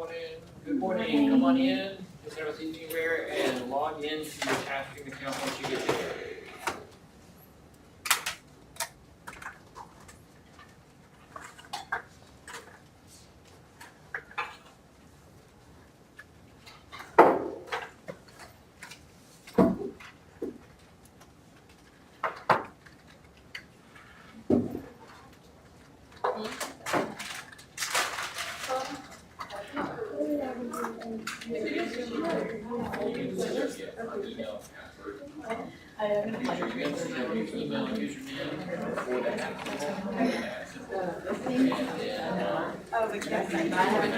on in. Good morning. Come on in. Just have a seat anywhere and log into your TaskStream account once you get there.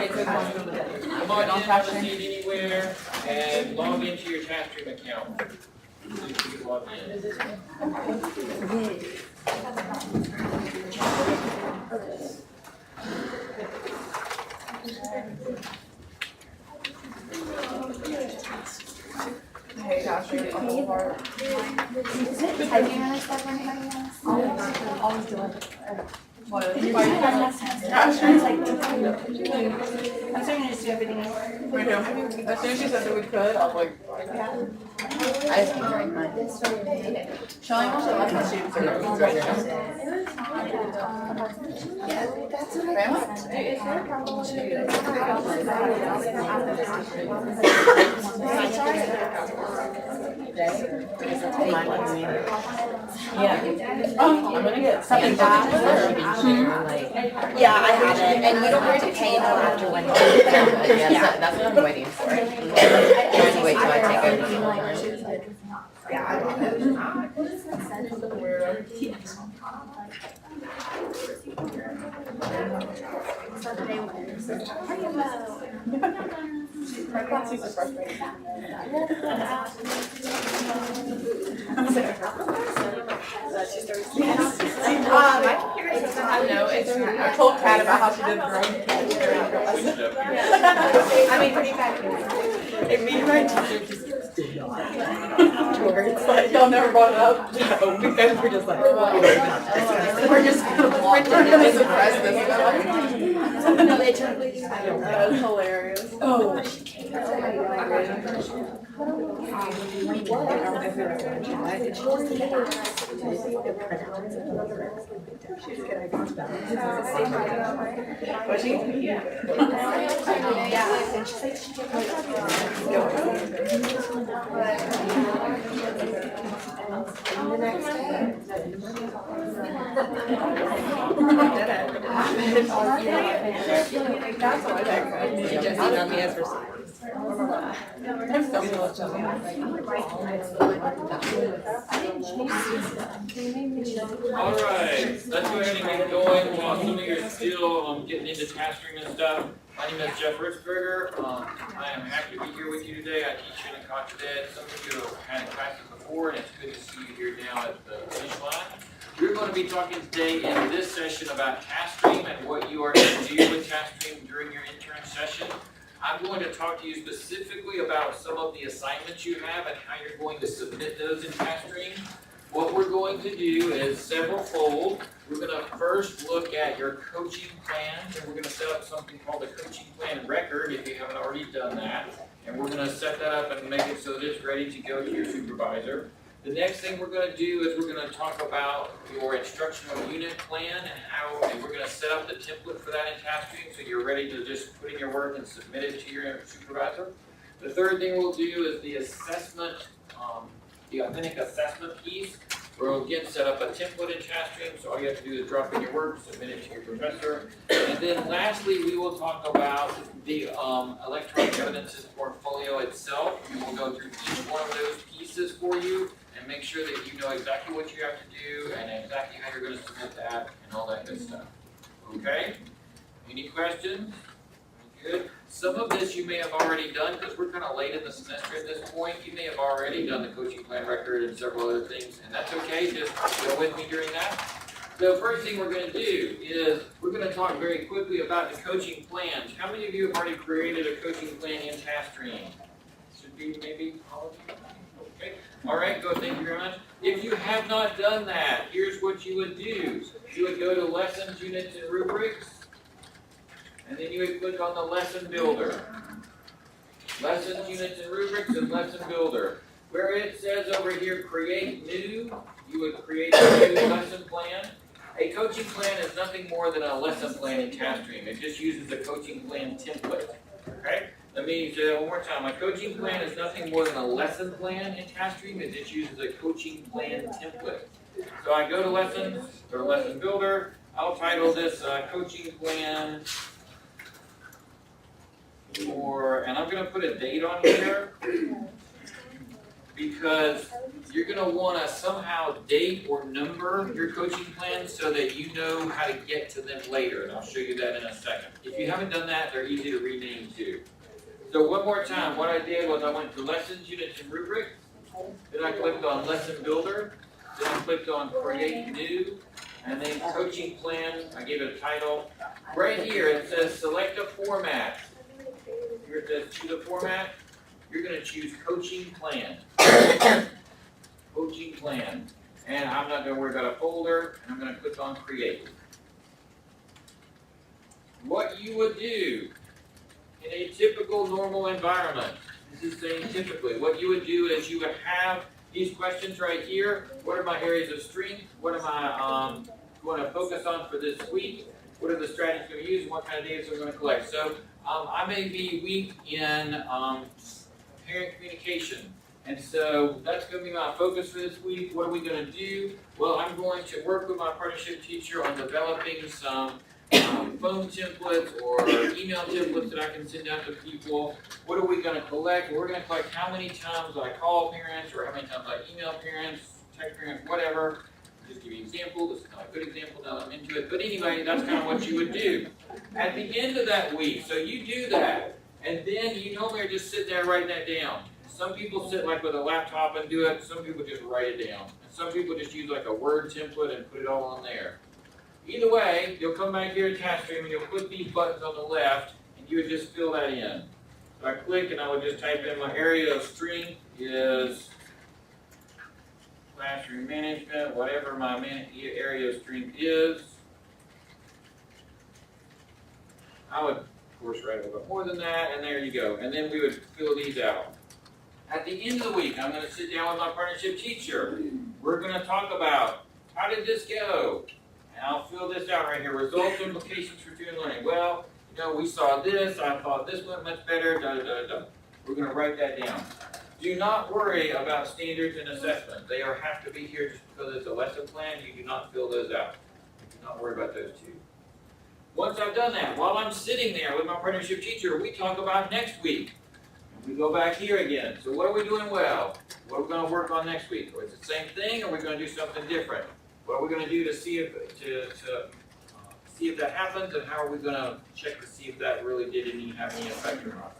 Come on in, have a seat anywhere, and log into your TaskStream account. Log in. Hey, Josh, you're typing on stuff or anything else? Always do it. What? Josh, you're like, I'm starting to just do everything. We do. As soon as you said that we could, I was like, Yeah. I just can't drink mine. she only wants to let my students are Yeah, that's what I thought. Yeah. I'm gonna get Something bad. Yeah, I have it, and you don't have to pay until after Wednesday. Yeah, that's what I'm waiting for. Trying to wait till I take over. Yeah, I don't my classes are frustrating. my computer doesn't have no internet. I told Kat about how she did her own I mean, pretty bad. And me and my teacher just did not afterwards. Like, y'all never brought it up. No, because we're just like, we're just gonna suppress this. No, they totally do. That was hilarious. Oh. Was she? Yeah, and she's like, she did the next day. That's what I think. You just emailed me as received. I'm so much of Alright, let's go ahead and get going while some of you are still getting into TaskStream and stuff. My name is Ertzgerger. I am happy to be here with you today. I teach in Contra Ed. Some of you have had classes before, and it's good to see you here now at the finish line. We're going to be talking today in this session about TaskStream and what you are going to do with TaskStream during your intern session. I'm going to talk to you specifically about some of the assignments you have and how you're going to submit those in TaskStream. What we're going to do is several-fold. We're going to first look at your coaching plans, and we're going to set up something called a coaching plan record if you haven't already done that. And we're going to set that up and make it so that it's ready to go to your supervisor. The next thing we're going to do is we're going to talk about your instructional unit plan and we're going to set up the template for that in TaskStream so you're ready to just put in your work and submit it to your supervisor. The third thing we'll do is the assessment, the authentic assessment piece. We'll again set up a template in TaskStream, so all you have to do is drop in your work, submit it to your professor. And then lastly, we will talk about the electronic evidences portfolio itself. And we'll go through each one of those pieces for you and make sure that you know exactly what you have to do and exactly how you're going to submit that and all that good stuff. Okay? Any questions? Good. Some of this you may have already done because we're kind of late in the semester at this point. You may have already done the coaching plan record and several other things, and that's okay. Just go with me during that. The first thing we're going to do is we're going to talk very quickly about the coaching plans. How many of you have already created a coaching plan in TaskStream? Should be maybe all of you. Okay. All right. Go. Thank you very much. If you have not done that, here's what you would do. You would go to lessons, units, and rubrics. And then you would click on the lesson builder. Lessons, units, and rubrics, and lesson builder. Where it says over here, create new, you would create a new lesson plan. A coaching plan is nothing more than a lesson plan in TaskStream. It just uses a coaching plan template. Okay? Let me say that one more time. A coaching plan is nothing more than a lesson plan in TaskStream. It just uses a coaching plan template. So I go to lessons, or lesson builder. I'll title this coaching plan and I'm going to put a date on here because you're going to want to somehow date or number your coaching plans so that you know how to get to them later, and I'll show you that in a second. If you haven't done that, they're easy to rename too. So one more time, what I did was I went to lessons, units, and rubrics, then I clicked on lesson builder, then I clicked on create new, and then coaching plan, I gave it a title. Right here it says select a format. Here it says choose a format. You're going to choose coaching plan. Coaching plan. And I'm not going to worry about a folder, and I'm going to click on create. What you would do in a typical normal environment, this is saying typically, what you would do is you would have these questions right here. What are my areas of strength? What am I going to focus on for this week? What are the strategies I'm going to use? And what kind of data we're going to collect? So I may be weak in parent communication. And so that's going to be my focus for this week. What are we going to do? Well, I'm going to work with my partnership teacher on developing some phone templates or email templates that I can send out to people. What are we going to collect? We're going to collect how many times I call parents or how many times I email parents, text parents, whatever. Just give you an example. This is not a good example now that I'm into it. But anyway, that's kind of what you would do. At the end of that week, so you do that, and then you normally are just sitting there writing that down. Some people sit like with a laptop and do it. Some people just write it down. And some people just use like a Word template and put it all on there. Either way, you'll come back here to TaskStream and you'll click these buttons on the left and you would just fill that in. So I click and I would just type in my area of strength is classroom management, whatever my area of strength is. I would, of course, write a little bit more than that, and there you go. And then we would fill these out. At the end of the week, I'm going to sit down with my partnership teacher. We're going to talk about how did this go? And I'll fill this out right here. Results, implications for student learning. Well, you know, we saw this. I thought this went much better. Da, da, da, da. We're going to write that down. Do not worry about standards and assessment. They have to be here just because it's a lesson plan. You do not fill those out. Do not worry about those two. Once I've done that, while I'm sitting there with my partnership teacher, we talk about next week. We go back here again. So what are we doing well? What are we going to work on next week? Or is it the same thing, or are we going to do something different? What are we going to do to see if see if that happens, and how are we going to check to see if that really did have any effect or not?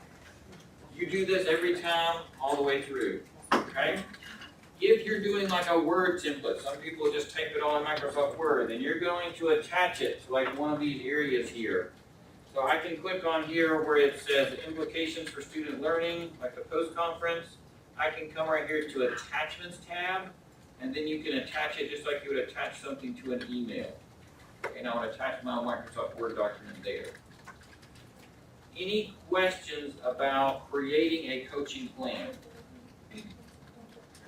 You do this every time, all the way through. Okay? If you're doing like a Word template, some people just type it all in Microsoft Word, then you're going to attach it to like one of these areas here. So I can click on here where it says implications for student learning, like the post-conference. I can come right here to attachments tab, and then you can attach it just like you would attach something to an email. And I'll attach my Microsoft Word document there. Any questions about creating a coaching plan?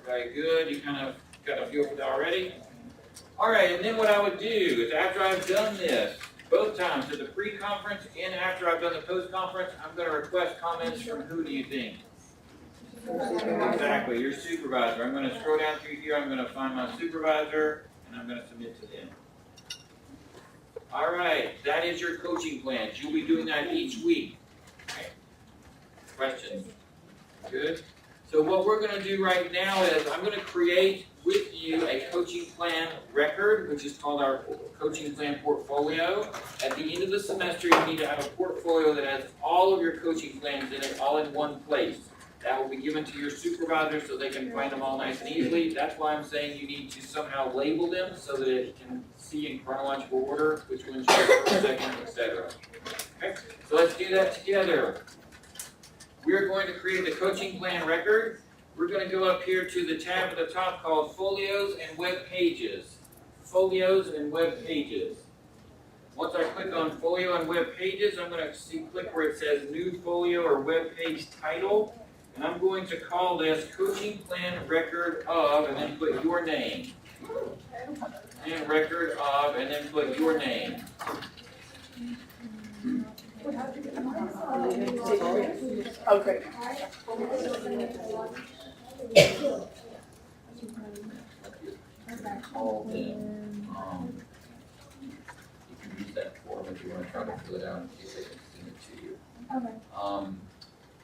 Very good, you kind of got a feel for that already? All right, and then what I would do is after I've done this, both times, at the pre-conference and after I've done the post-conference, I'm going to request comments from who do you think? Exactly, your supervisor. I'm going to scroll down through here, I'm going to find my supervisor, and I'm going to submit to them. All right, that is your coaching plan. You'll be doing that each week. Okay. Questions? Good. So what we're going to do right now is I'm going to create with you a coaching plan record, which is called our coaching plan portfolio. At the end of the semester, you need to have a portfolio that has all of your coaching plans in it, all in one place. That will be given to your supervisor so they can find them all nice and easily. That's why I'm saying you need to somehow label them so that it can see in chronological order which one's your first, second, etc. Okay, so let's do that together. We're going to create the coaching plan record. We're going to go up here to the tab at the top called Folios and Web Pages. Folios and Web Pages. Once I click on folio and web pages, I'm going to click where it says new folio or web page title. And I'm going to call this coaching plan record of, and then put your name. And record of, and then put your name. Oh, great. All in. You can use that form if you want to try to fill it out and see if they can send it to you. Okay.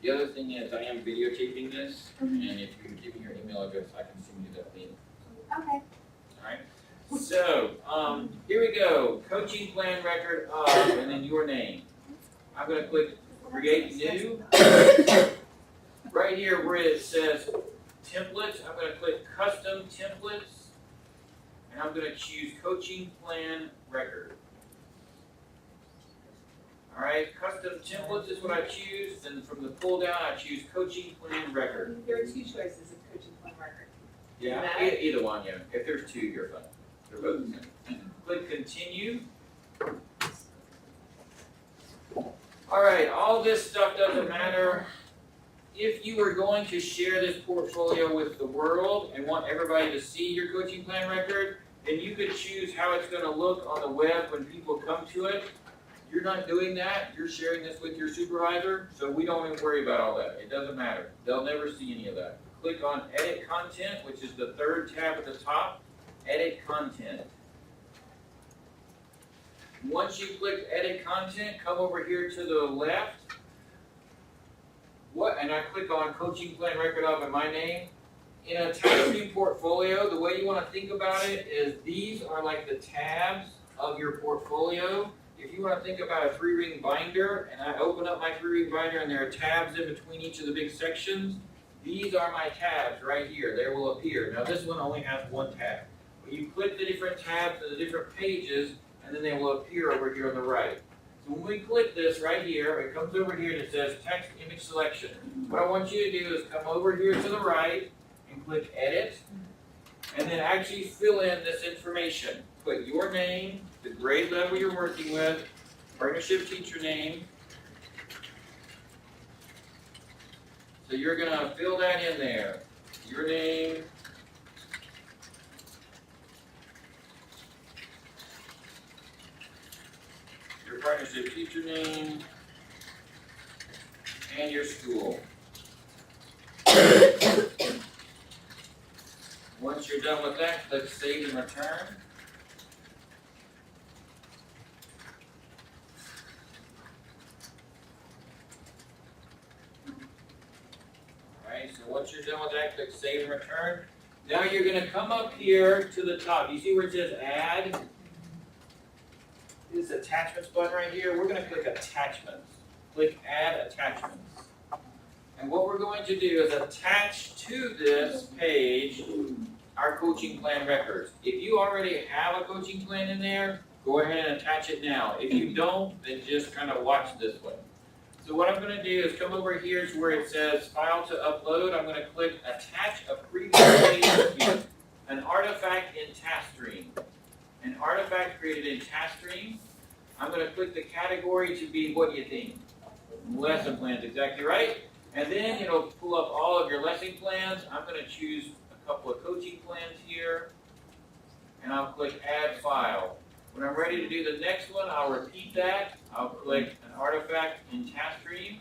The other thing is I am videotaping this, and if you give me your email address, I can send you that link. Okay. Alright? So, here we go. Coaching plan record of, and then your name. I'm going to click create new. Right here where it says templates, I'm going to click custom templates, and I'm going to choose coaching plan record. All right, custom templates is what I choose, and from the pull down I choose coaching plan record. There are two choices of coaching plan record. Yeah, either one, yeah. If there's two, you're fine. They're both the same. Click continue. All right, all this stuff doesn't matter. If you are going to share this portfolio with the world and want everybody to see your coaching plan record, then you could choose how it's going to look on the web when people come to it. You're not doing that. You're sharing this with your supervisor, so we don't even worry about all that. It doesn't matter. They'll never see any of that. Click on Edit Content, which is the third tab at the top. Edit Content. Once you click Edit Content, come over here to the left. And I click on Coaching Plan Record of and my name. In a task portfolio, the way you want to think about it is these are like the tabs of your portfolio. If you want to think about a 3-ring binder, and I open up my 3-ring binder and there are tabs in between each of the big sections, these are my tabs right here. They will appear. Now this one only has one tab. But you click the different tabs of the different pages, and then they will appear over here on the right. So when we click this right here, it comes over here and it says text image selection. What I want you to do is come over here to the right and click edit, and then actually fill in this information. Put your name, the grade level you're working with, partnership teacher name. So you're going to fill that in there. Your name, your partnership teacher name, and your school. Once you're done with that, click Save and Return. Alright, so once you're done with that, click Save and Return. Now you're going to come up here to the top. You see where it says Add? This attachments button right here. We're going to click Attachments. Click Add Attachments. And what we're going to do is attach to this page our coaching plan records. If you already have a coaching plan in there, go ahead and attach it now. If you don't, then just kind of watch this one. So what I'm going to do is come over here to where it says File to Upload. I'm going to click Attach a previously an artifact in TaskStream. An artifact created in TaskStream. I'm going to click the category to be, what do you think? Lesson plans, exactly right. And then it'll pull up all of your lesson plans. I'm going to choose a couple of coaching plans here. And I'll click Add File. When I'm ready to do the next one, I'll repeat that. I'll click an artifact in TaskStream,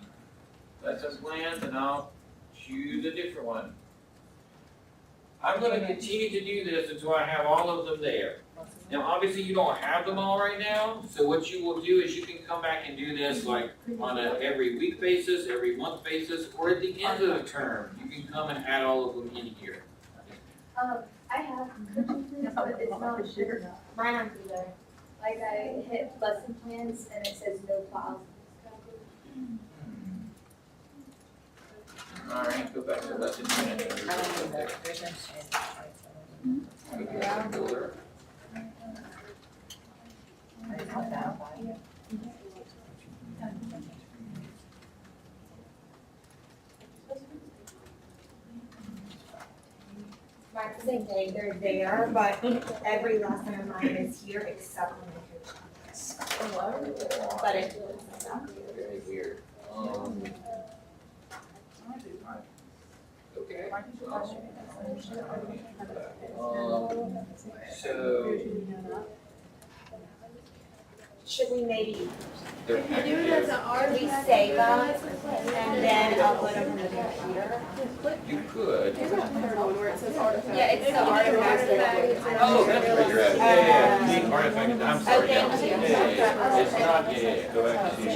lesson plans, and I'll choose a different one. I'm going to continue to do this until I have all of them there. Now, obviously, you don't have them all right now, so what you will do is you can come back and do this like on an every week basis, every month basis, or at the end of the term. You can come and add all of them in here. I have coaching plans, but it's not sugar. Mine aren't either. Like I hit lesson plans and it says no files. All right, go back to lesson plan. I don't think that there's no Builder. I just want that. Mine's the same thing, they're there, but every lesson of mine is here except for my coaching. Buddy. Very weird. Okay. So Should we maybe they're we active. save them and then upload them to the computer? You could. Yeah, it's the artifact. Oh, that's where you're at. Yeah. The artifact. I'm sorry. Yeah. Yeah. It's not. Yeah. Go back to the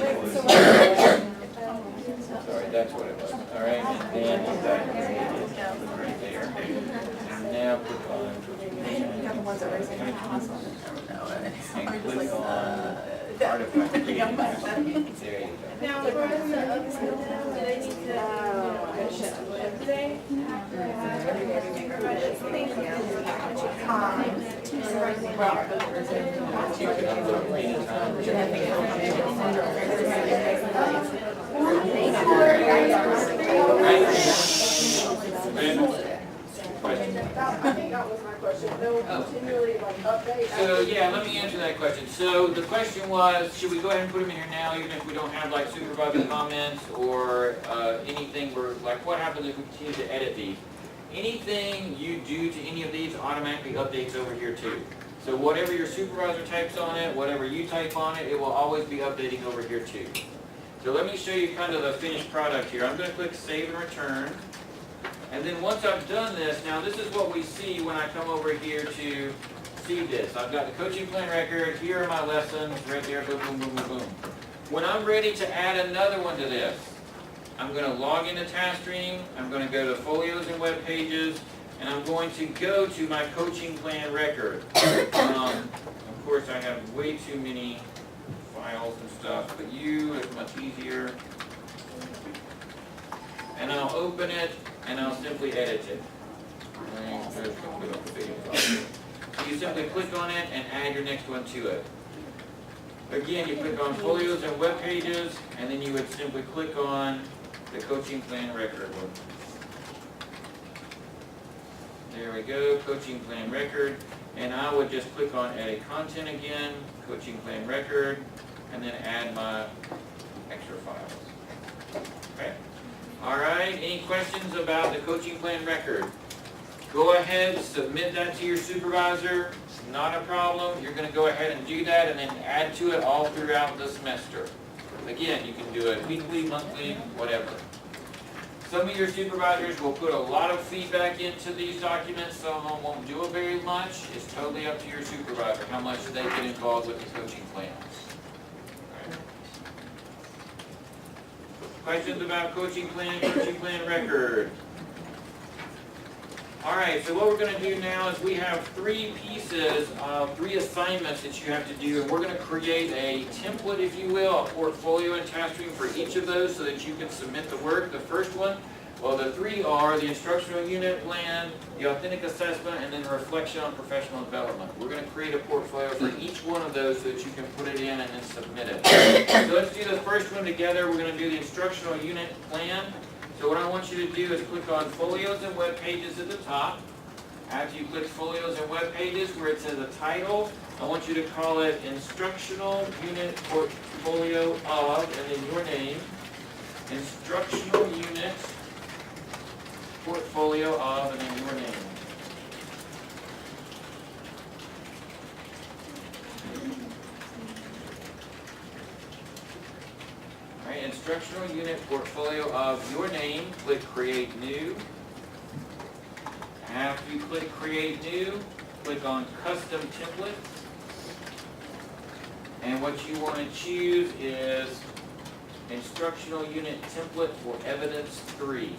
Sorry, that's what it was. All right. And then that right there. Now click on. And click on artifact. There you go. Now, for the other school, do they need to, do they You can upload anytime. I think that was my question. They'll continually update. So, yeah, let me answer that question. So, the question was, should we go ahead and put them in here now, even if we don't have like supervisor comments or anything where, like, what happens if we continue to edit these? Anything you do to any of these automatically updates over here too. So whatever your supervisor types on it, whatever you type on it, it will always be updating over here too. So let me show you kind of the finished product here. I'm going to click Save and Return. And then once I've done this, now this is what we see when I come over here to see this. I've got the coaching plan record, here are my lessons, right there, boom, boom, boom, boom, boom. When I'm ready to add another one to this, I'm going to log into TaskStream, I'm going to go to Folios and Web Pages, and I'm going to go to my coaching plan record. Of course, I have way too many files and stuff, but it's much easier. And I'll open it, and I'll simply edit it. So you simply click on it and add your next one to it. Again, you click on Folios and Web Pages, and then you would simply click on the coaching plan record one. There we go, coaching plan record. And I would just click on edit content again, coaching plan record, and then add my extra files. Okay? All right, any questions about the coaching plan record? Go ahead, submit that to your supervisor. Not a problem. You're going to go ahead and do that and then add to it all throughout the semester. Again, you can do it weekly, monthly, whatever. Some of your supervisors will put a lot of feedback into these documents. Some of them won't do it very much. It's totally up to your supervisor how much they get involved with the coaching plan. Questions about coaching plan record? All right, so what we're going to do now is we have 3 pieces of 3 assignments that you have to do, and we're going to create a template, if you will, a portfolio and TaskStream for each of those so that you can submit the work. The first one, well, the 3 are the instructional unit plan, the authentic assessment, and then the reflection on professional development. We're going to create a portfolio for each one of those so that you can put it in and then submit it. So let's do the first one together. We're going to do the instructional unit plan. So what I want you to do is click on Folios and Web Pages at the top. After you click Folios and Web Pages, where it says a title, I want you to call it Instructional Unit Portfolio of, and then your name. Instructional Unit Portfolio of, and then your name. Alright, instructional unit portfolio of your name, click Create New. After you click Create New, click on Custom Template. And what you want to choose is Instructional Unit Template for Evidence 3.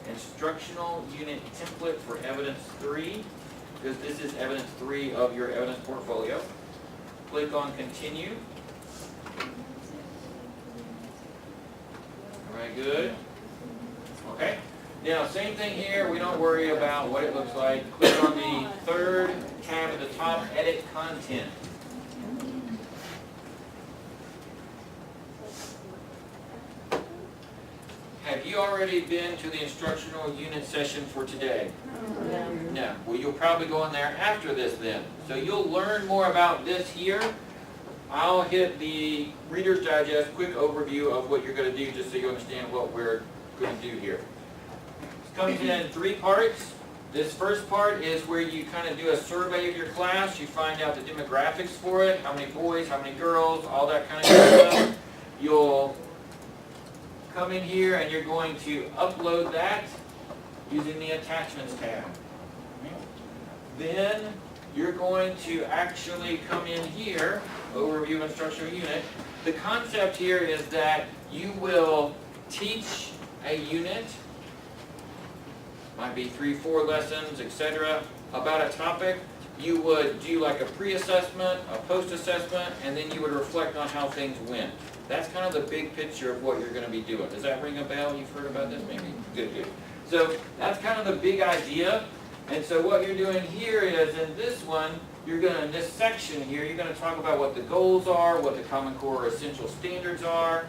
Instructional Unit Template for Evidence 3, because this is Evidence 3 of your evidence portfolio. Click on Continue. Alright, good. Okay. Now, same thing here. We don't worry about what it looks like. Click on the 3rd tab at the top, Edit Content. Have you already been to the instructional unit session for today? No. Well, you'll probably go in there after this then. So you'll learn more about this here. I'll hit the Reader's Digest quick overview of what you're going to do just so you understand what we're going to do here. It comes in 3 parts. This first part is where you kind of do a survey of your class. You find out the demographics for it, how many boys, how many girls, all that kind of good stuff. You'll come in here and you're going to upload that using the Attachments tab. Then you're going to actually come in here, Overview of Instructional Unit. The concept here is that you will teach a unit, might be 3, 4 lessons, etc., about a topic. You would do like a pre-assessment, a post-assessment, and then you would reflect on how things went. That's kind of the big picture of what you're going to be doing. Does that ring a bell? You've heard about this maybe? Good, good. So that's kind of the big idea. And so what you're doing here is, in this one, you're going to, in this section here, you're going to talk about what the goals are, what the Common Core essential standards are.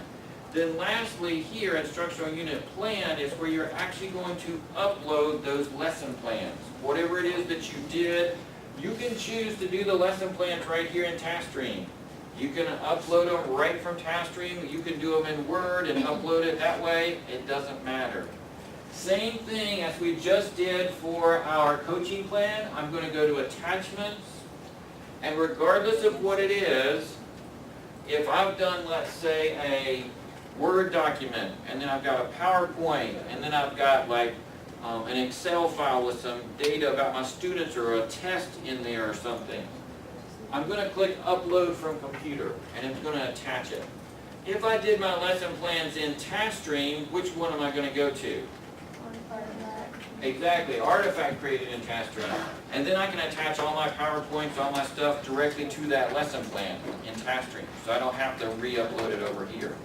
Then lastly here, Instructional Unit Plan is where you're actually going to upload those lesson plans. Whatever it is that you did, you can choose to do the lesson plans right here in TaskStream. You can upload them right from TaskStream. You can do them in Word and upload it that way. It doesn't matter. Same thing as we just did for our coaching plan. I'm going to go to Attachments. And regardless of what it is, if I've done, let's say, a Word document, and then I've got a PowerPoint, and then I've got like an Excel file with some data about my students or a test in there or something, I'm going to click Upload from Computer, and it's going to attach it. If I did my lesson plans in TaskStream, which one am I going to go to? Exactly, Artifact created in TaskStream. And then I can attach all my PowerPoints, all my stuff directly to that lesson plan in TaskStream, so I don't have to re-upload it over here.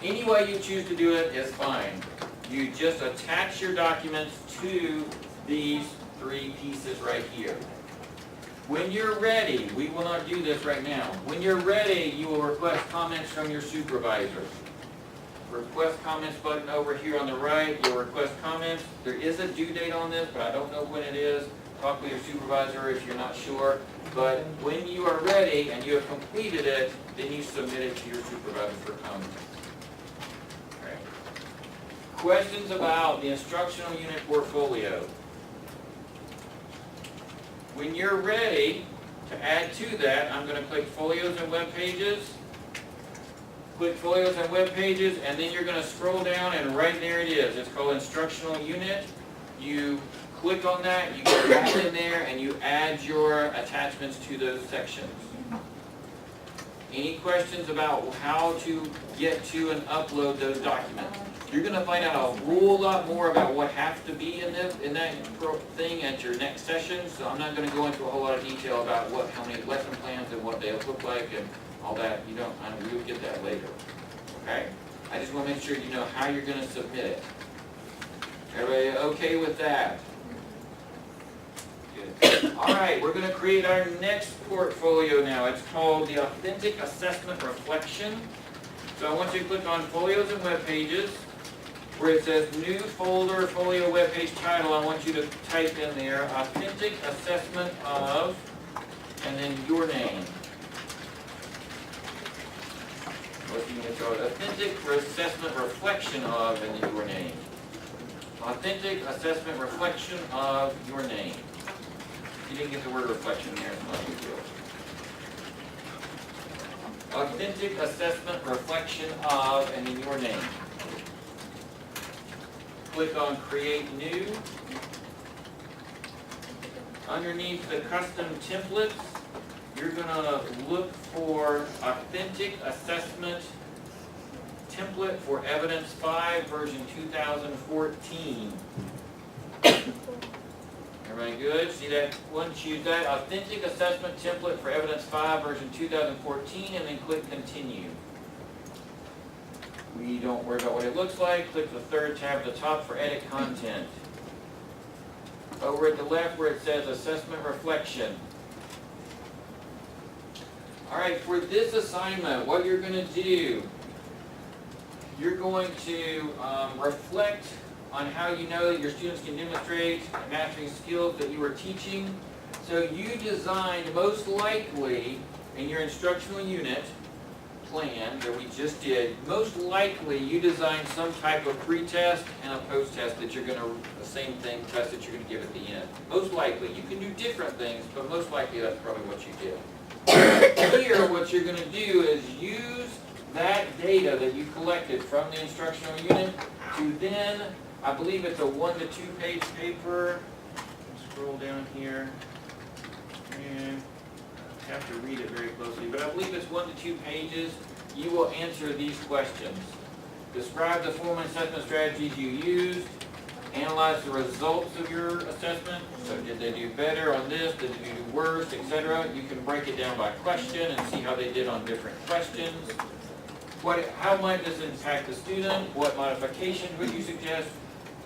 Any way you choose to do it is fine. You just attach your documents to these 3 pieces right here. When you're ready, we will not do this right now. When you're ready, you will request comments from your supervisor. Request comments button over here on the right, you'll request comments. There is a due date on this, but I don't know when it is. Talk with your supervisor if you're not sure. But when you are ready and you have completed it, then you submit it to your supervisor for comment. Okay. Questions about the instructional unit portfolio? When you're ready to add to that, I'm going to click Folios and Web Pages. Click Folios and Web Pages, and then you're going to scroll down, and right there it is. It's called Instructional Unit. You click on that, you go back in there, and you add your attachments to those sections. Any questions about how to get to and upload those documents? You're going to find out a whole lot more about what has to be in that thing at your next session, so I'm not going to go into a whole lot of detail about how many lesson plans and what they look like and all that. We will get that later. Okay? I just want to make sure you know how you're going to submit it. Everybody okay with that? Good. All right, we're going to create our next portfolio now. It's called the Authentic Assessment Reflection. So I want you to click on Folios and Web Pages, where it says New Folder Folio Web Page Title. I want you to type in there Authentic Assessment of, and then your name. Authentic Assessment Reflection of, and then your name. Authentic Assessment Reflection of your name. You didn't get the word reflection there, it's not a big deal. Authentic Assessment Reflection of, and then your name. Click on Create New. Underneath the custom templates, you're going to look for Authentic Assessment Template for Evidence 5, version 2014. Everybody good? See that one? Choose that Authentic Assessment Template for Evidence 5, version 2014, and then click Continue. We don't worry about what it looks like. Click the third tab at the top for Edit Content. Over at the left where it says Assessment Reflection. All right, for this assignment, what you're going to do, you're going to reflect on how you know that your students can demonstrate mastering skills that you are teaching. So you designed, most likely, in your instructional unit plan that we just did, most likely you designed some type of pre-test and a post-test that you're gonna, the same thing, test that you're gonna give at the end. Most likely. You can do different things, but most likely that's probably what you did. Here, what you're gonna do is use that data that you collected from the instructional unit to then, I believe it's a 1 to 2 page paper. Scroll down here. And have to read it very closely, but I believe it's 1 to 2 pages. You will answer these questions. Describe the formal assessment strategies you used. Analyze the results of your assessment. So did they do better on this? Did they do worse, etc.? You can break it down by question and see how they did on different questions. How might this impact the student? What modifications would you suggest,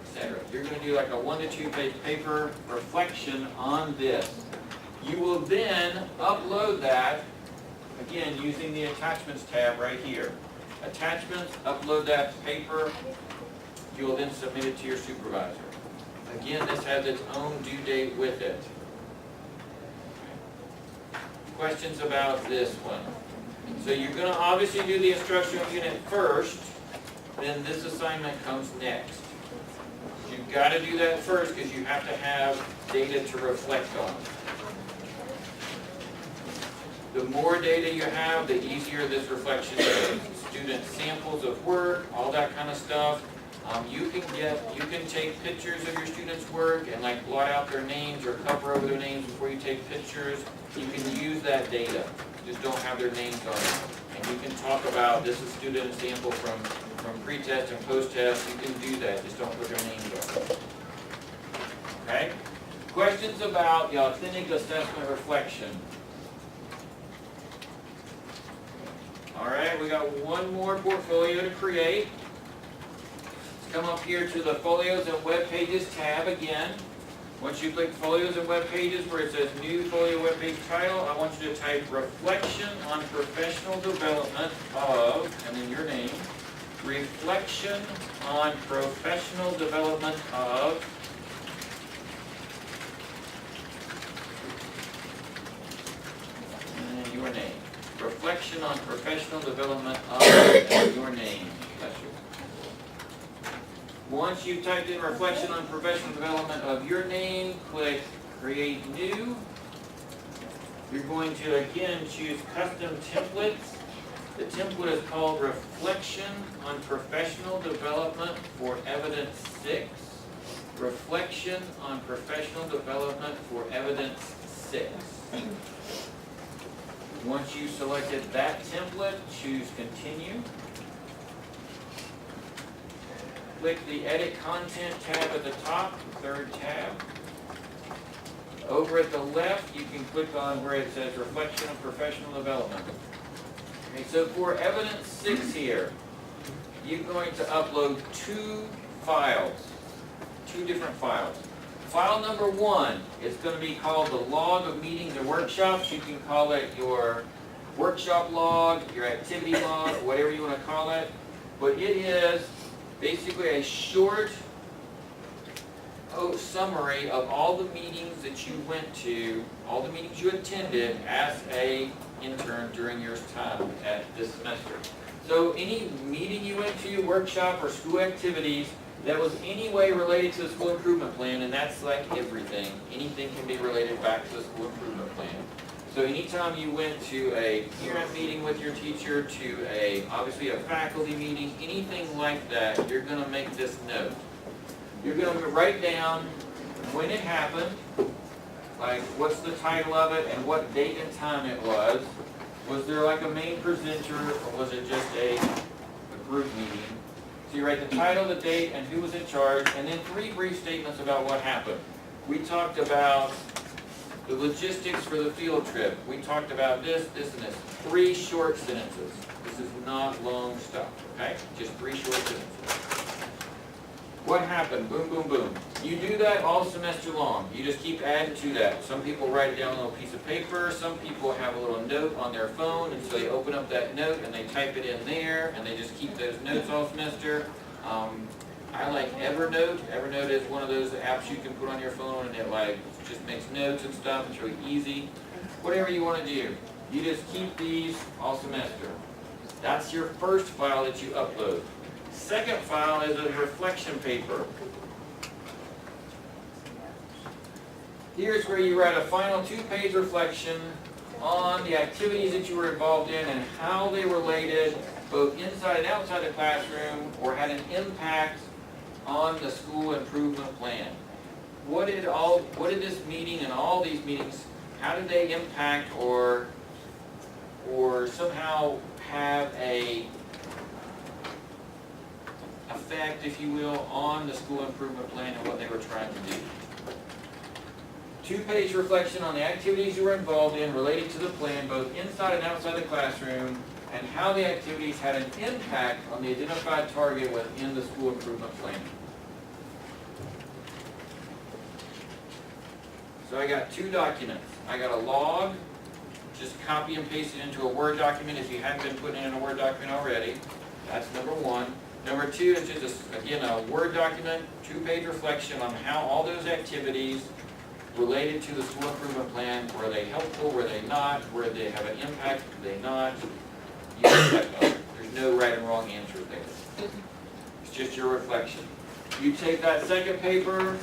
etc.? You're going to do like a 1 to 2 page paper reflection on this. You will then upload that, again, using the attachments tab right here. Attachments, upload that paper. You will then submit it to your supervisor. Again, this has its own due date with it. Questions about this one? So you're going to obviously do the instructional unit first, then this assignment comes next. You've got to do that first because you have to have data to reflect on. The more data you have, the easier this reflection is. Student samples of work, all that kind of stuff. You can take pictures of your students' work and like blot out their names or cover over their names before you take pictures. You can use that data. Just don't have their names on it. And you can talk about this is student sample from pre-test and post-test. You can do that. Just don't put their names on it. Okay? Questions about the authentic assessment reflection. All right, we got one more portfolio to create. Let's come up here to the Folios and Web Pages tab again. Once you click Folios and Web Pages where it says New Folio Web Page Title, I want you to type Reflection on Professional Development of, and then your name, Reflection on Professional Development of, and your name. Reflection on Professional Development of, and your name. That's your. Once you've typed in Reflection on Professional Development of your name, click Create New. You're going to again choose Custom Templates. The template is called Reflection on Professional Development for Evidence 6. Reflection on Professional Development for Evidence 6. Once you've selected that template, choose Continue. Click the Edit Content tab at the top, third tab. Over at the left, you can click on where it says Reflection of Professional Development. Okay, so for Evidence 6 here, you're going to upload 2 files, 2 different files. File number 1 is going to be called the Log of Meetings and Workshops. You can call it your workshop log, your activity log, whatever you want to call it. But it is basically a short summary of all the meetings that you went to, all the meetings you attended as a intern during your time at this semester. So any meeting you went to, workshop, or school activities that was any way related to the school improvement plan, and that's like everything. Anything can be related back to the school improvement plan. So anytime you went to a parent meeting with your teacher, to obviously a faculty meeting, anything like that, you're going to make this note. You're going to write down when it happened, like what's the title of it and what date and time it was. Was there like a main presenter or was it just a group meeting? So you write the title, the date, and who was in charge, and then 3 brief statements about what happened. We talked about the logistics for the field trip. We talked about this, this, and this. 3 short sentences. This is not long stuff, okay? Just 3 short sentences. What happened? Boom, boom, boom. You do that all semester long. You just keep adding to that. Some people write it down on a little piece of paper. Some people have a little note on their phone, and so they open up that note and they type it in there, and they just keep those notes all semester. I like Evernote. Evernote is one of those apps you can put on your phone, and it like just makes notes and stuff. It's really easy. Whatever you want to do. You just keep these all semester. That's your first file that you upload. Second file is a reflection paper. Here's where you write a final 2-page reflection on the activities that you were involved in and how they related both inside and outside the classroom or had an impact on the school improvement plan. What did this meeting and all these meetings, how did they impact or somehow have a effect, if you will, on the school improvement plan and what they were trying to do? 2-page reflection on the activities you were involved in related to the plan, both inside and outside the classroom, and how the activities had an impact on the identified target within the school improvement plan. So I got 2 documents. I got a log, just copy and paste it into a Word document if you haven't been putting it in a Word document already. That's number 1. Number 2 is just, again, a Word document, 2-page reflection on how all those activities related to the school improvement plan, were they helpful, were they not, were they have an impact, were they not? You reflect on it. There's no right and wrong answer there. It's just your reflection. You take that second paper,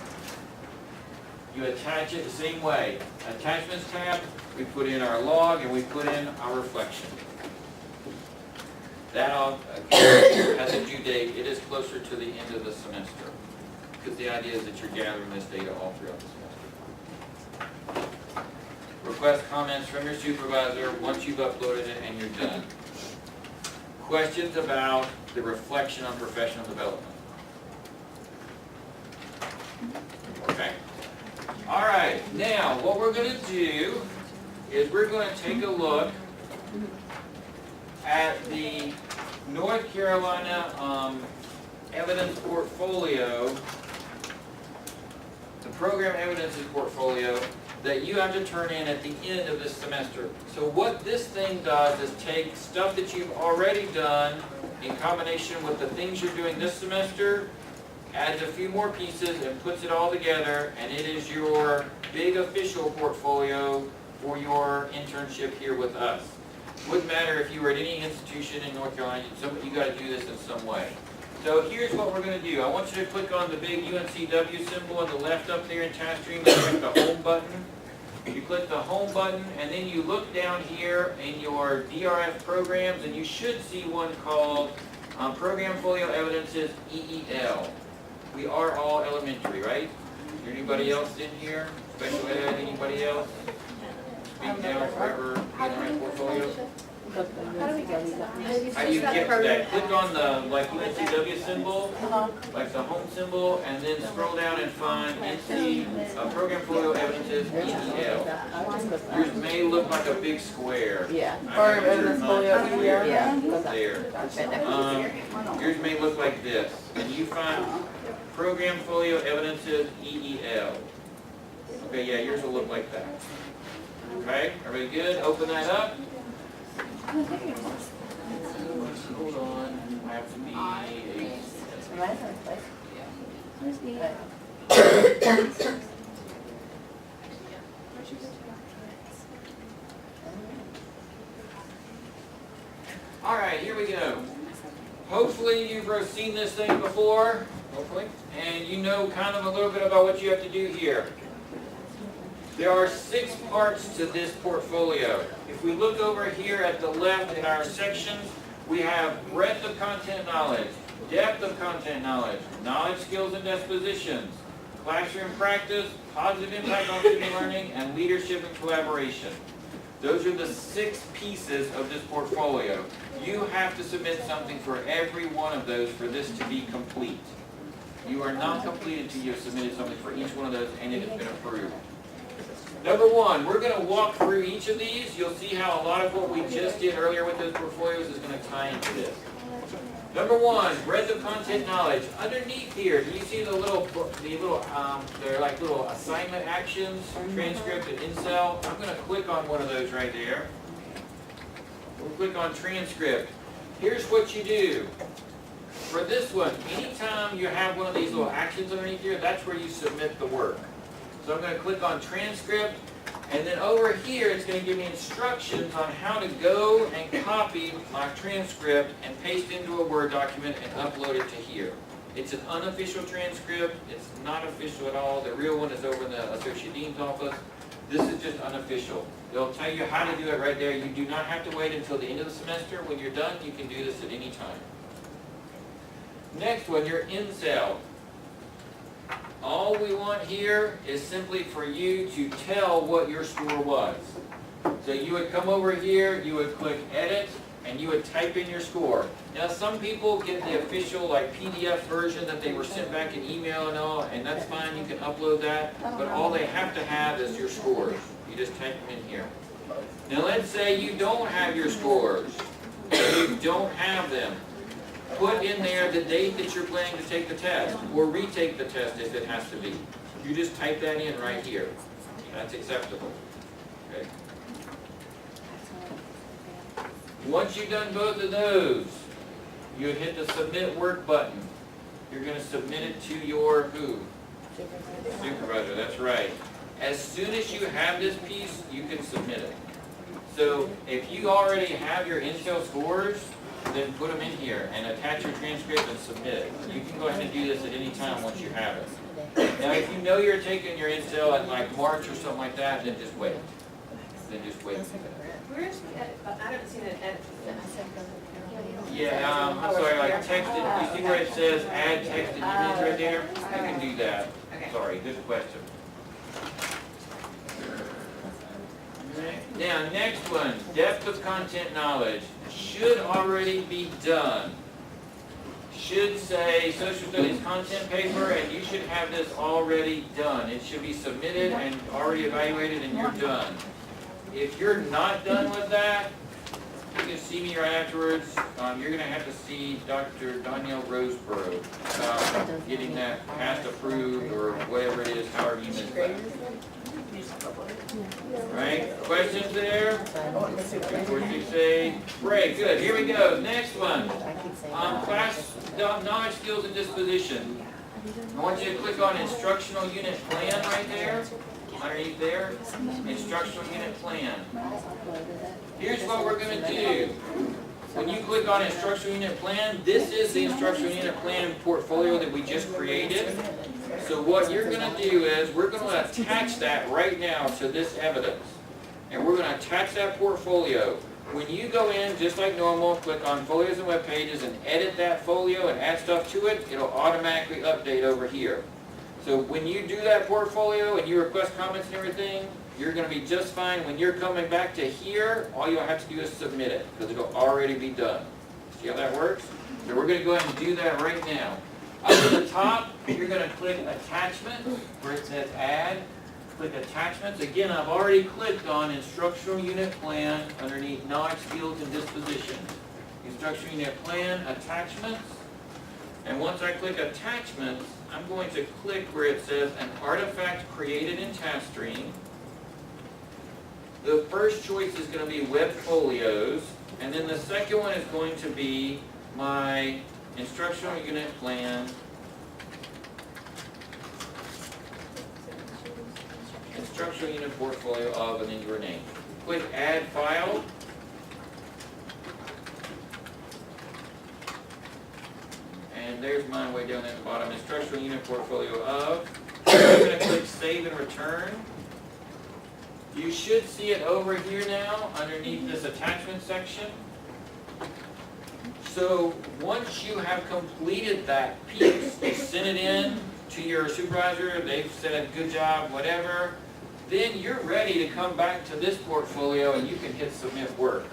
you attach it the same way. Attachments tab, we put in our log and we put in our reflection. That all has a due date. It is closer to the end of the semester, because the idea is that you're gathering this data all throughout the semester. Request comments from your supervisor once you've uploaded it and you're done. Questions about the reflection on professional development? Okay. All right. Now, what we're going to do is we're going to take a look at the North Carolina evidence portfolio, the program evidences portfolio that you have to turn in at the end of this semester. So what this thing does is take stuff that you've already done in combination with the things you're doing this semester, adds a few more pieces and puts it all together, and it is your big official portfolio for your internship here with us. Wouldn't matter if you were at any institution in North Carolina, you got to do this in some way. So here's what we're going to do. I want you to click on the big UNCW symbol on the left up there in TaskStream and click the home button. You click the home button and then you look down here in your DRF programs and you should see one called Program Folio Evidences EEL. We are all elementary, right? Is there anybody else in here? Special ed, anybody else? Speak now forever, in portfolio. How do we get to that? How do you get to that? Click on the UNCW symbol, like the home symbol, and then scroll down and find NC Program Folio Evidences EEL. Yours may look like a big square. Yeah. Program evidence folio EEL. Yeah. There. Yours may look like this, and you find Program Folio Evidences EEL. Okay, yeah, yours will look like that. Okay, everybody good? Open that up. Hold on, I have to be All right, here we go. Hopefully you've seen this thing before, hopefully, and you know kind of a little bit about what you have to do here. There are 6 parts to this portfolio. If we look over here at the left in our sections, we have breadth of content knowledge, depth of content knowledge, knowledge, skills, and dispositions, classroom practice, positive impact on student learning, and leadership and collaboration. Those are the 6 pieces of this portfolio. You have to submit something for every one of those for this to be complete. You are not complete until you have submitted something for each one of those and it has been approved. Number 1, we're going to walk through each of these. You'll see how a lot of what we just did earlier with those portfolios is going to tie into this. Number 1, breadth of content knowledge. Underneath here, do you see they're like little assignment actions, transcript and incel? I'm going to click on one of those right there. We'll click on transcript. Here's what you do. For this one, anytime you have one of these little actions underneath here, that's where you submit the work. So I'm going to click on transcript. And then over here, it's going to give me instructions on how to go and copy my transcript and paste into a Word document and upload it to here. It's an unofficial transcript. It's not official at all. The real one is over in the Associate Dean's office. This is just unofficial. They'll tell you how to do it right there. You do not have to wait until the end of the semester. When you're done, you can do this at any time. Next one, your in-cell. All we want here is simply for you to tell what your score was. So you would come over here, you would click edit, and you would type in your score. Now some people get the official like PDF version that they were sent back in email and all, and that's fine, you can upload that, but all they have to have is your scores. You just type them in here. Now let's say you don't have your scores, you don't have them. Put in there the date that you're planning to take the test, or retake the test if it has to be. You just type that in right here. That's acceptable. Okay. Once you've done both of those, you would hit the submit work button. You're going to submit it to your who? Supervisor, that's right. As soon as you have this piece, you can submit it. So if you already have your Intel scores, then put them in here and attach your transcript and submit it. You can go ahead and do this at any time once you have it. Now if you know you're taking your Intel in like March or something like that, then just wait. Then just wait. Where's the edit button? I haven't seen an edit. Yeah, I'm sorry, like texted, you see where it says add texted image right there? You can do that. Okay. Sorry, good question. Now, next one, depth of content knowledge. Should already be done. Should say social studies content paper, and you should have this already done. It should be submitted and already evaluated, and you're done. If you're not done with that, you can see me right afterwards. You're going to have to see Dr. Danielle Roseborough about getting that passed, approved, or whatever it is, however you miss that. Right? Questions there? Before you say, great, good. Here we go. Next one. Class knowledge, skills, and disposition. I want you to click on instructional unit plan right there. Underneath there, instructional unit plan. Here's what we're going to do. When you click on instructional unit plan, this is the instructional unit plan portfolio that we just created. So what you're going to do is we're going to attach that right now to this evidence. And we're going to attach that portfolio. When you go in, just like normal, click on folios and web pages and edit that folio and add stuff to it, it'll automatically update over here. So when you do that portfolio and you request comments and everything, you're going to be just fine. When you're coming back to here, all you'll have to do is submit it because it'll already be done. See how that works? So we're going to go ahead and do that right now. Up at the top, you're going to click Attachment where it says Add. Click Attachments. Again, I've already clicked on Instructional Unit Plan underneath Knowledge, Skills, and Disposition. Instructional Unit Plan, Attachments. And once I click Attachments, I'm going to click where it says An Artifact Created in TaskStream. The first choice is going to be Web Folios, and then the second one is going to be my Instructional Unit Plan, Instructional Unit Portfolio of, and then your name. Click Add File. And there's mine way down at the bottom, Instructional Unit Portfolio of. I'm going to click Save and Return. You should see it over here now underneath this attachment section. So once you have completed that piece, you send it in to your supervisor, they've said a good job, whatever, then you're ready to come back to this portfolio and you can hit Submit Work.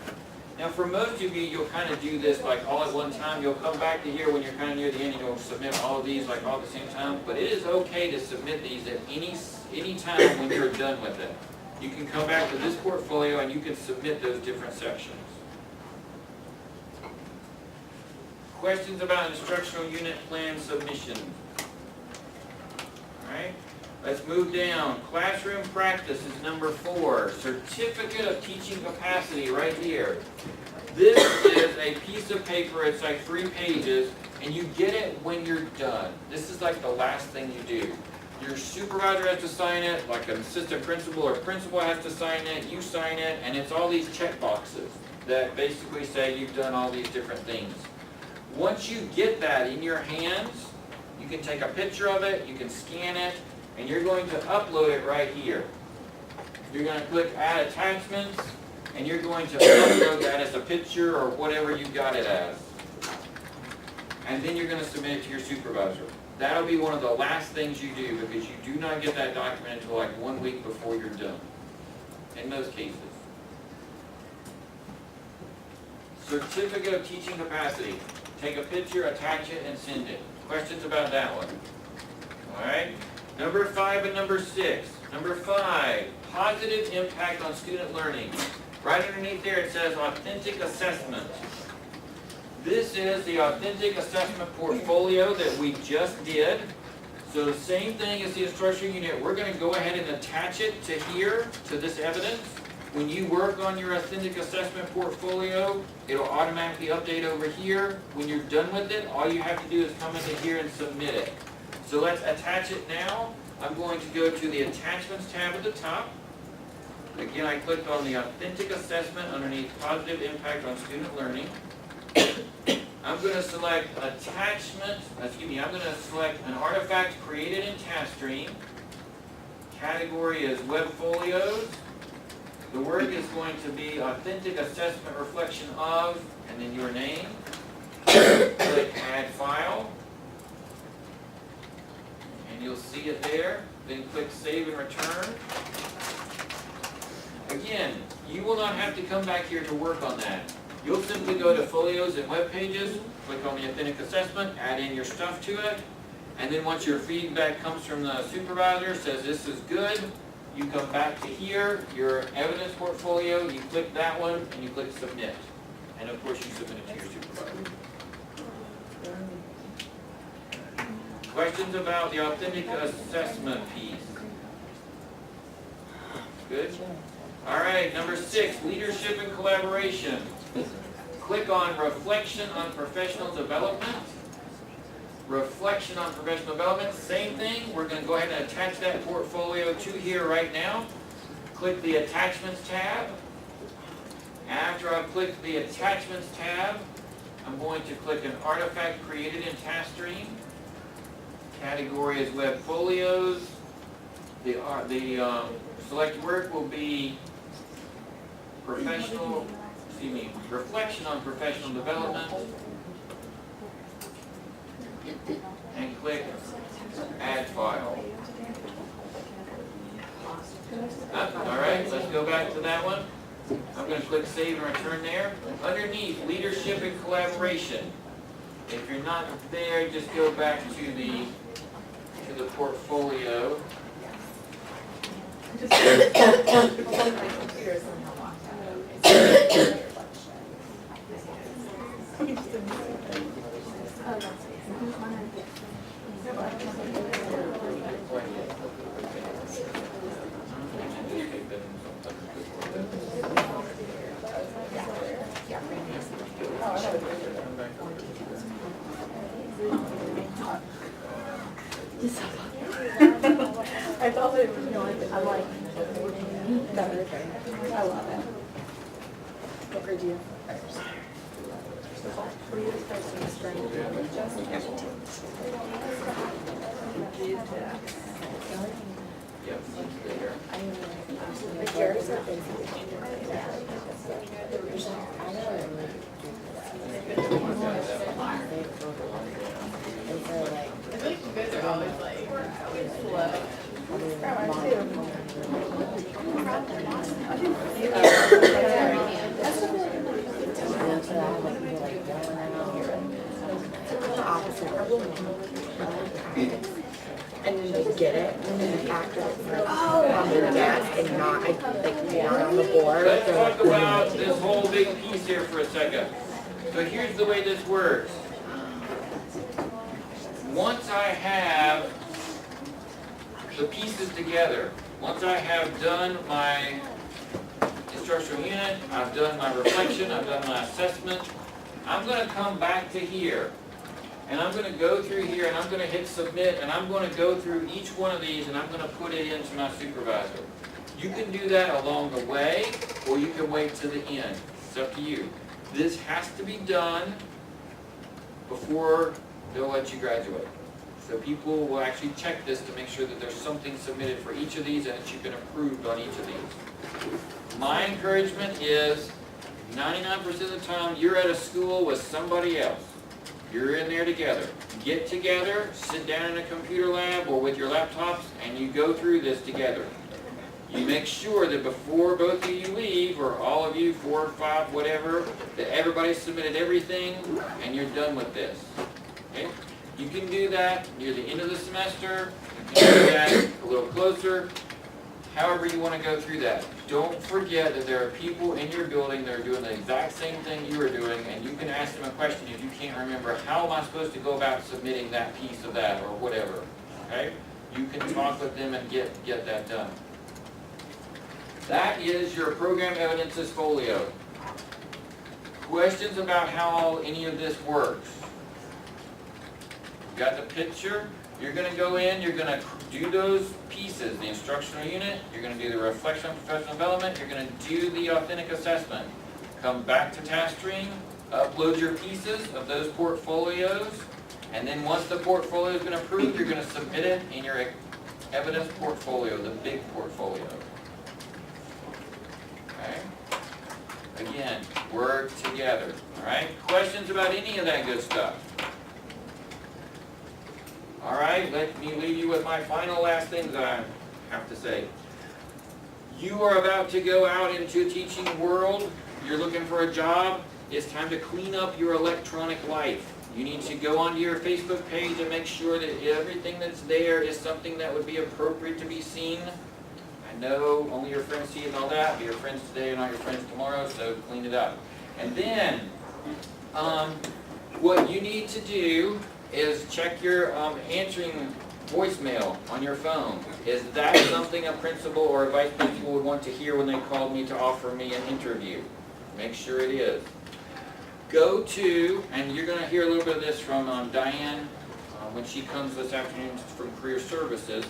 Now for most of you, you'll kind of do this like all at one time. You'll come back to here when you're kind of near the end, you'll submit all of these like all at the same time. But it is okay to submit these at any time when you're done with it. You can come back to this portfolio and you can submit those different sections. Questions about instructional unit plan submission? Alright, let's move down. Classroom practice is number 4. Certificate of teaching capacity right here. This is a piece of paper, it's like 3 pages, and you get it when you're done. This is like the last thing you do. Your supervisor has to sign it, like an assistant principal or principal has to sign it, you sign it, and it's all these check boxes that basically say you've done all these different things. Once you get that in your hands, you can take a picture of it, you can scan it, and you're going to upload it right here. You're going to click Add Attachments, and you're going to upload that as a picture or whatever you got it as. And then you're going to submit it to your supervisor. That'll be one of the last things you do, because you do not get that document until like 1 week before you're done, in most cases. Certificate of teaching capacity. Take a picture, attach it, and send it. Questions about that one? All right. Number 5 and number 6. Number 5, positive impact on student learning. Right underneath there it says authentic assessment. This is the authentic assessment portfolio that we just did. So the same thing as the instructional unit, we're going to go ahead and attach it to here, to this evidence. When you work on your authentic assessment portfolio, it'll automatically update over here. When you're done with it, all you have to do is come into here and submit it. So let's attach it now. I'm going to go to the Attachments tab at the top. Again, I clicked on the Authentic Assessment underneath Positive Impact on Student Learning. I'm going to select I'm going to select an artifact created in TaskStream. Category is Web Folios. The word is going to be Authentic Assessment Reflection of, and then your name. Click Add File. And you'll see it there. Then click Save and Return. Again, you will not have to come back here to work on that. You'll simply go to Folios and Web Pages, click on the Authentic Assessment, add in your stuff to it, and then once your feedback comes from the supervisor, says this is good, you come back to here, your evidence portfolio, you click that one, and you click Submit. And of course you submit it to your supervisor. Questions about the Authentic Assessment piece? Good? All right, number 6, leadership and collaboration. Click on Reflection on Professional Development. Reflection on Professional Development, same thing. We're going to go ahead and attach that portfolio to here right now. Click the Attachments tab. After I've clicked the Attachments tab, I'm going to click an artifact created in TaskStream. Category is Web Folios. The select word will be reflection on professional development, and click Add File. All right, let's go back to that one. I'm going to click Save and Return there. Underneath, Leadership and Collaboration. If you're not there, just go back to the portfolio. I thought it was going, I'm like, better. I love it. What grade do you have? And then they get it, and then after it's like, on their desk and not, like, down on the board. Let's talk about this whole big piece here for a second. So here's the way this works. Once I have the pieces together, once I have done my instructional unit, I've done my reflection, I've done my assessment, I'm going to come back to here. And I'm gonna go through here and I'm gonna hit submit and I'm gonna go through each one of these and I'm gonna put it into my supervisor. You can do that along the way, or you can wait to the end. It's up to you. This has to be done before they'll let you graduate. So people will actually check this to make sure that there's something submitted for each of these and that you've been approved on each of these. My encouragement is 99% of the time you're at a school with somebody else. You're in there together. Get together, sit down in a computer lab or with your laptops, and you go through this together. You make sure that before both of you leave, or all of you, 4 or 5, whatever, that everybody submitted everything and you're done with this. Okay? You can do that near the end of the semester. You can do that a little closer. However you want to go through that. Don't forget that there are people in your building that are doing the exact same thing you are doing, and you can ask them a question if you can't remember, how am I supposed to go about submitting that piece of that or whatever. Okay? You can talk with them and get that done. That is your program evidences folio. Questions about how any of this works? You got the picture? You're going to go in, you're going to do those pieces, the instructional unit, you're going to do the reflection on professional development, you're going to do the authentic assessment. Come back to TaskStream, upload your pieces of those portfolios, and then once the portfolio has been approved, you're going to submit it in your evidence portfolio, the big portfolio. Okay? Again, work together. All right? Questions about any of that good stuff? All right, let me leave you with my final last things I have to say. You are about to go out into a teaching world. You're looking for a job. It's time to clean up your electronic life. You need to go onto your Facebook page and make sure that everything that's there is something that would be appropriate to be seen. I know only your friends see it and all that, but your friends today are not your friends tomorrow, so clean it up. And then, what you need to do is check your answering voicemail on your phone. Is that something a principal or a vice principal would want to hear when they called me to offer me an interview? Make sure it is. Go to, and you're going to hear a little bit of this from Diane when she comes this afternoon from Career Services,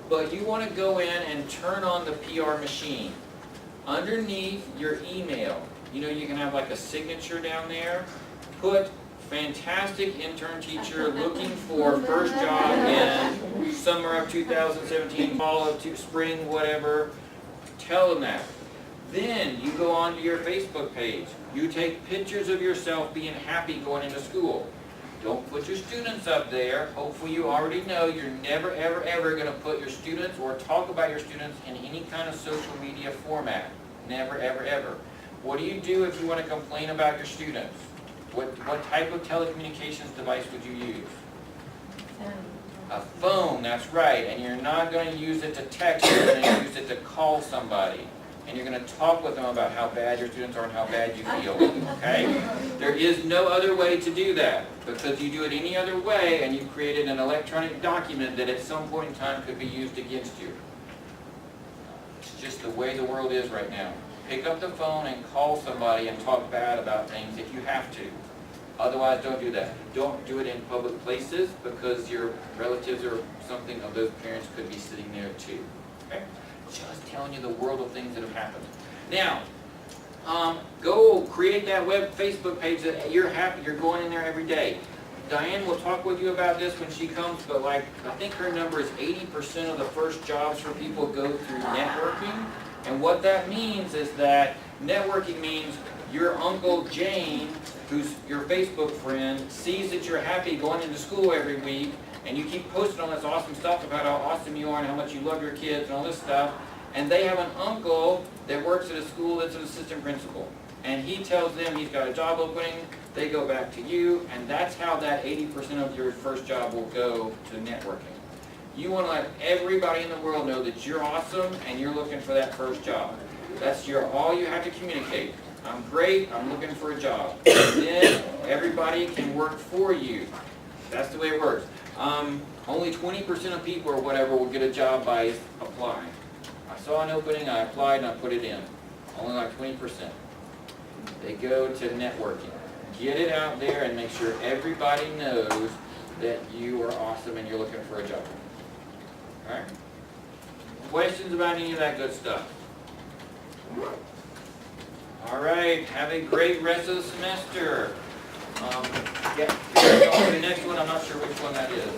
but you want to go in and turn on the PR machine. Underneath your email, you know you can have like a signature down there. Put fantastic intern teacher looking for first job in summer of 2017, fall of spring, whatever. Tell them that. Then you go on to your Facebook page. You take pictures of yourself being happy going into school. Don't put your students up there. Hopefully you already know you're never, ever, ever going to put your students or talk about your students in any kind of social media format. Never, ever, ever. What do you do if you want to complain about your students? What type of telecommunications device would you use? A phone, that's right. And you're not going to use it to text, you're going to use it to call somebody. And you're going to talk with them about how bad your students are and how bad you feel. Okay? There is no other way to do that. Because you do it any other way and you created an electronic document that at some point in time could be used against you. It's just the way the world is right now. Pick up the phone and call somebody and talk bad about things if you have to. Otherwise, don't do that. Don't do it in public places because your relatives or something of those parents could be sitting there too. Okay? Just telling you the world of things that have happened. Now, go create that web Facebook page that you're happy you're going in there every day. Diane will talk with you about this when she comes, but like I think her number is 80% of the first jobs for people go through networking. And what that means is that networking means your Uncle Jane, who's your Facebook friend, sees that you're happy going into school every week, and you keep posting all this awesome stuff about how awesome you are and how much you love your kids and all this stuff, and they have an uncle that works at a school that's an assistant principal. And he tells them he's got a job opening, they go back to you, and that's how that 80% of your first job will go to networking. You want to let everybody in the world know that you're awesome and you're looking for that first job. That's all you have to communicate. I'm great, I'm looking for a job. And then everybody can work for you. That's the way it works. Only 20% of people or whatever will get a job by applying. I saw an opening, I applied, and I put it in. Only like 20%. They go to networking. get it out there and make sure everybody knows that you are awesome and you're looking for a job. Alright? Questions about any of that good stuff? Alright, have a great rest of the semester. Yeah, the next one, I'm not sure which one that is.